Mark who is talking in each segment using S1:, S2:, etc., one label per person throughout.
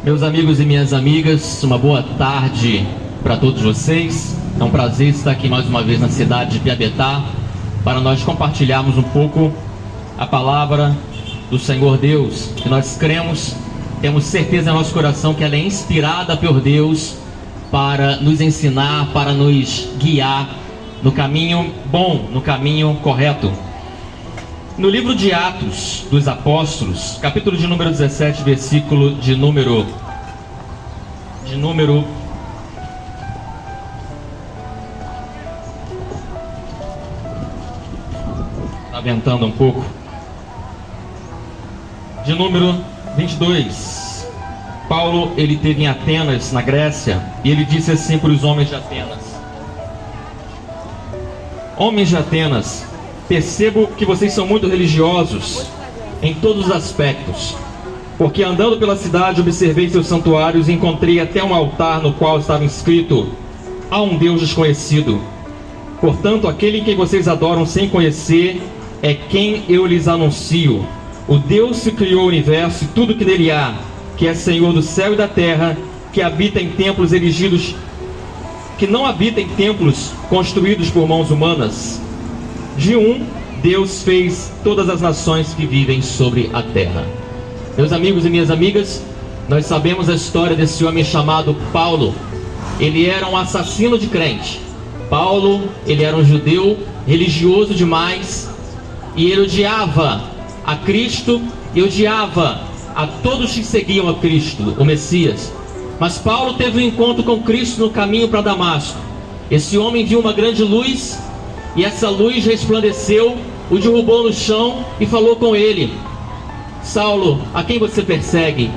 S1: Meus amigos e minhas amigas, uma boa tarde para todos vocês. É um prazer estar aqui mais uma vez na cidade de Piabetá para nós compartilharmos um pouco a palavra do Senhor Deus, que nós cremos, temos certeza em nosso coração que ela é inspirada por Deus para nos ensinar, para nos guiar no caminho bom, no caminho correto. No livro de Atos dos Apóstolos, capítulo de número 17, versículo de número aventando um pouco, de número 22. Paulo, ele esteve em Atenas, na Grécia, e ele disse assim para os homens de Atenas: homens de Atenas, percebo que vocês são muito religiosos em todos os aspectos, porque andando pela cidade observei seus santuários e encontrei até um altar no qual estava escrito: há um Deus desconhecido. Portanto, aquele em quem vocês adoram sem conhecer é quem eu lhes anuncio. O Deus que criou o universo e tudo que nele há, que é Senhor do céu e da terra, que habita em templos erigidos, que não habita em templos construídos por mãos humanas. De um, Deus fez todas as nações que vivem sobre a terra. Meus amigos e minhas amigas, nós sabemos a história desse homem chamado Paulo. Ele era um assassino de crente. Paulo, ele era um judeu religioso demais, e ele odiava a Cristo e odiava a todos que seguiam a Cristo, o Messias. Mas Paulo teve um encontro com Cristo no caminho para Damasco. Esse homem viu uma grande luz, e essa luz resplandeceu, o derrubou no chão e falou com ele: Saulo, a quem você persegue?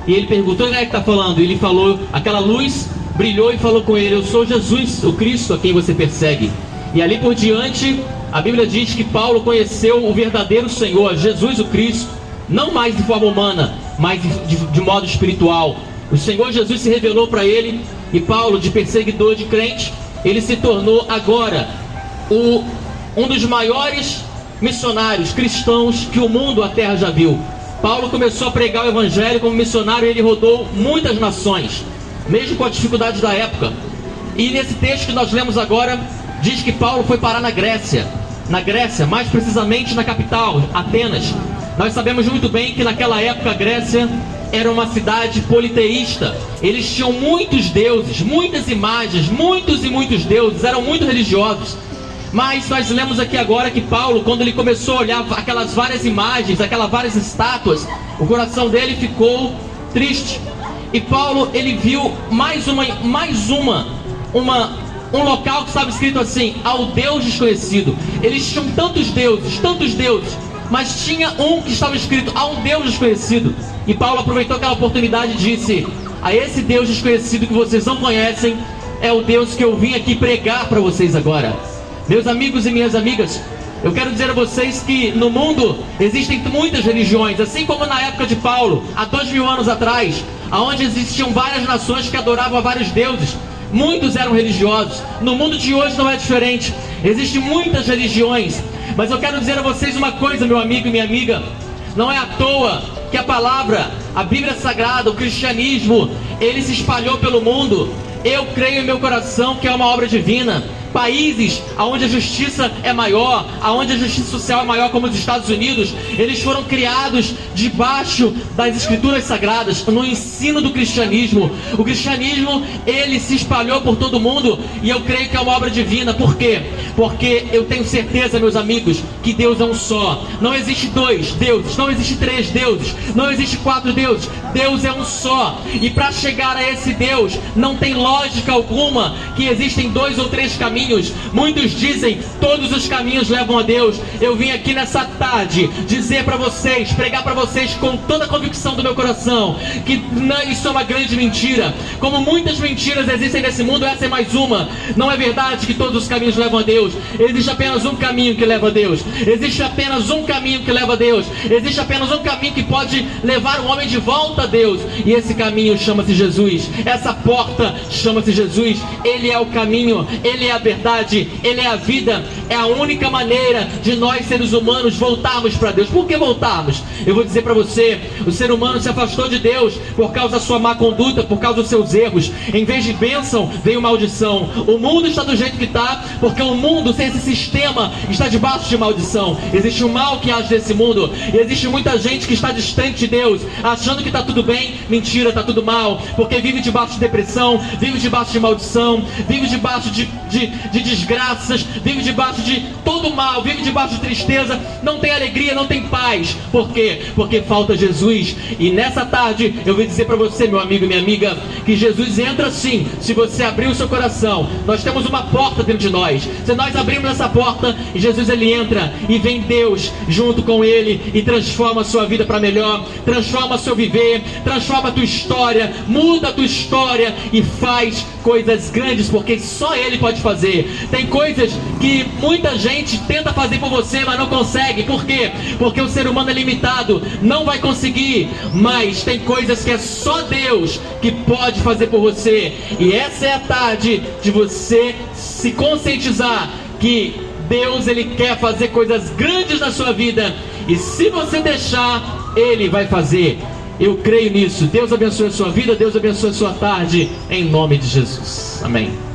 S1: E ele perguntou: quem é que está falando? E ele falou, aquela luz brilhou e falou com ele: eu sou Jesus, o Cristo, a quem você persegue. E ali por diante, a Bíblia diz que Paulo conheceu o verdadeiro Senhor, Jesus o Cristo, não mais de forma humana, mas de modo espiritual. O Senhor Jesus se revelou para ele, e Paulo, de perseguidor de crente, ele se tornou agora um dos maiores missionários cristãos que o mundo, a terra já viu. Paulo começou a pregar o evangelho como missionário, e ele rodou muitas nações, mesmo com as dificuldades da época. E nesse texto que nós lemos agora, diz que Paulo foi parar na Grécia, mais precisamente na capital, Atenas. Nós sabemos muito bem que naquela época a Grécia era uma cidade politeísta. Eles tinham muitos deuses, muitas imagens, muitos e muitos deuses, eram muito religiosos. Mas nós lemos aqui agora que Paulo, quando ele começou a olhar aquelas várias imagens, aquelas várias estátuas, o coração dele ficou triste. E Paulo, ele viu um local que estava escrito assim: ao Deus desconhecido. Eles tinham tantos deuses, mas tinha um que estava escrito: a um Deus desconhecido. E Paulo aproveitou aquela oportunidade e disse: a esse Deus desconhecido que vocês não conhecem, é o Deus que eu vim aqui pregar para vocês agora. Meus amigos e minhas amigas, eu quero dizer a vocês que no mundo existem muitas religiões, assim como na época de Paulo, há 2000 anos atrás, onde existiam várias nações que adoravam a vários deuses. Muitos eram religiosos. No mundo de hoje não é diferente. Existem muitas religiões. Mas eu quero dizer a vocês uma coisa, meu amigo e minha amiga: não é à toa que a palavra, a Bíblia Sagrada, o cristianismo, ele se espalhou pelo mundo. Eu creio em meu coração que é uma obra divina. Países onde a justiça é maior, onde a justiça social é maior, como os Estados Unidos, eles foram criados debaixo das escrituras sagradas, no ensino do cristianismo. O cristianismo, ele se espalhou por todo mundo, e eu creio que é uma obra divina. Por quê? Porque eu tenho certeza, meus amigos, que Deus é um só. Não existe 2 deuses, não existe 3 deuses, não existe 4 deuses. Deus é um só. E para chegar a esse Deus, não tem lógica alguma que existem 2 ou 3 caminhos. Muitos dizem: todos os caminhos levam a Deus. Eu vim aqui nessa tarde dizer para vocês, pregar para vocês com toda a convicção do meu coração, que isso é uma grande mentira. Como muitas mentiras existem nesse mundo, essa é mais uma. Não é verdade que todos os caminhos levam a Deus. Existe apenas um caminho que leva a Deus. Existe apenas um caminho que leva a Deus. Existe apenas um caminho que pode levar o homem de volta a Deus. E esse caminho chama-se Jesus. Essa porta chama-se Jesus. Ele é o caminho, ele é a verdade, Ele é a vida. É a única maneira de nós, seres humanos, voltarmos para Deus. Por que voltarmos? Eu vou dizer para você, o ser humano se afastou de Deus por causa da sua má conduta, por causa dos seus erros. Em vez de bênção, veio maldição. O mundo está do jeito que está, porque o mundo, sem esse sistema, está debaixo de maldição. Existe o mal que age nesse mundo, e existe muita gente que está distante de Deus, achando que está tudo bem. Mentira, está tudo mal, porque vive debaixo de depressão, vive debaixo de maldição, vive debaixo de desgraças, vive debaixo de todo mal, vive debaixo de tristeza, não tem alegria, não tem paz. Por quê? Porque falta Jesus. E nessa tarde eu vou dizer para você, meu amigo e minha amiga, que Jesus entra sim, se você abrir o seu coração. Nós temos uma porta dentro de nós. Se nós abrirmos essa porta, Jesus ele entra, e vem Deus junto com ele e transforma a sua vida para melhor, transforma o seu viver, transforma a tua história, muda a tua história e faz coisas grandes, porque só Ele pode fazer. Tem coisas que muita gente tenta fazer por você, mas não consegue. Por quê? Porque o ser humano é limitado, não vai conseguir. Mas tem coisas que é só Deus que pode fazer por você. E essa é a tarde de você se conscientizar que Deus ele quer fazer coisas grandes na sua vida, e se você deixar, Ele vai fazer. Eu creio nisso. Deus abençoe a sua vida, Deus abençoe a sua tarde, em nome de Jesus. Amém.